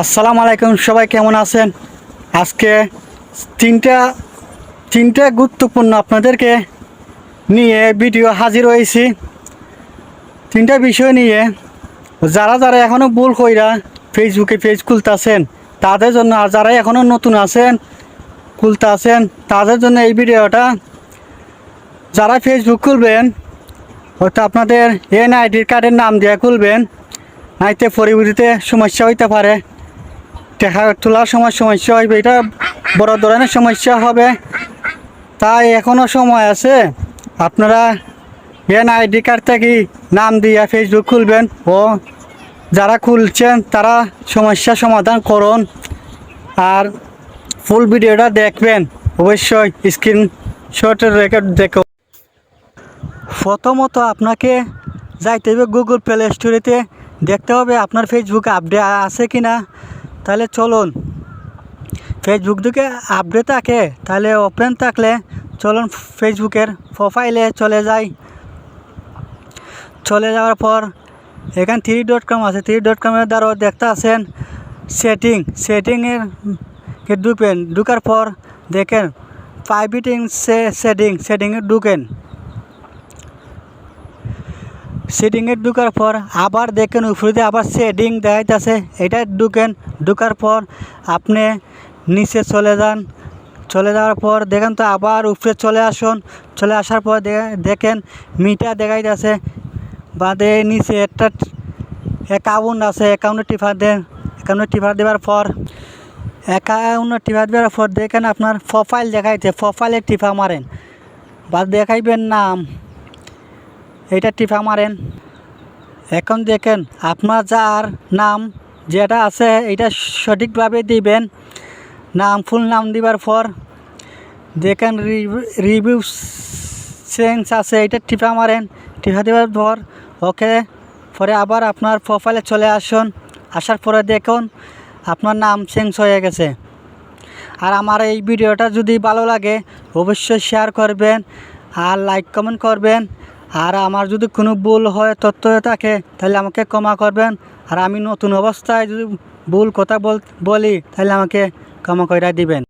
আসসালামু আলাইকুম, সবাই কেমন আছেন? আজকে তিনটা তিনটা গুরুত্বপূর্ণ আপনাদেরকে নিয়ে ভিডিও হাজির হয়েছি। তিনটা বিষয় নিয়ে যারা যারা এখনও ভুল কইরা ফেসবুকে পেজ খুলতেছেন তাদের জন্য, আর যারা এখনও নতুন আছেন খুলতেছেন তাদের জন্য এই ভিডিওটা। যারা ফেসবুক খুলবেন হয়তো আপনাদের এনআইডি কার্ডের নাম দিয়ে খুলবেন, নাইতে পরবর্তীতে সমস্যা হইতে পারে, টাকা তোলার সময় সমস্যা হইবে, এটা বড় ধরনের সমস্যা হবে। তাই এখনও সময় আছে, আপনারা এনআইডি কার্ড থেকে নাম দিয়ে ফেসবুক খুলবেন ও যারা খুলছেন তারা সমস্যা সমাধান করুন। আর ফুল ভিডিওটা দেখবেন, অবশ্যই স্ক্রিনশটের রেকর্ড দেখো। প্রথমত আপনাকে যাইতে হবে গুগল প্লে স্টোরেতে, দেখতে হবে আপনার ফেসবুকে আপডেট আছে কি না। তাহলে চলুন, ফেসবুক দিকে আপডেট থাকে তাহলে ওপেন থাকলে চলুন ফেসবুকের প্রোফাইলে চলে যাই। চলে যাওয়ার পর এখানে 3.com আছে, 3.com-এর দ্বারা দেখতে আছেন সেটিংয়ের ঢুকবেন। ঢুকার পর দেখেন প্রাইভেট সেটিংয়ে ঢুকেন। সেটিংয়ে ঢুকার পর আবার দেখেন উপরে আবার সেটিং দেখাইতেছে, এটা ঢুকেন। ঢুকার পর আপনি নিচে চলে যান। চলে যাওয়ার পর দেখেন তো আবার উপরে চলে আসুন। চলে আসার পর দেখেন মিটার দেখাইতেছে, বাদে নিচে একটা অ্যাকাউন্ট আছে, অ্যাকাউন্টে টিপা দেন। অ্যাকাউন্টে টিপা দেওয়ার পর দেখেন আপনার প্রোফাইল দেখাইতে, প্রোফাইলে টিপা মারেন বা দেখাইবেন নাম, এটা টিপা মারেন। এখন দেখেন আপনার যার নাম যেটা আছে এটা সঠিকভাবে দিবেন। নাম ফুল নাম দিবার পর দেখেন রিভিউ চেঞ্জ আছে, এটা টিপা মারেন। টিপা দেওয়ার পর ওকে, পরে আবার আপনার প্রোফাইলে চলে আসুন। আসার পরে দেখুন আপনার নাম চেঞ্জ হয়ে গেছে। আর আমার এই ভিডিওটা যদি ভালো লাগে অবশ্যই শেয়ার করবেন আর লাইক কমেন্ট করবেন। আর আমার যদি কোনো ভুল হয় তথ্য থাকে তাহলে আমাকে ক্ষমা করবেন। আর আমি নতুন অবস্থায় যদি ভুল কথা বলি তাহলে আমাকে ক্ষমা করে দিবেন।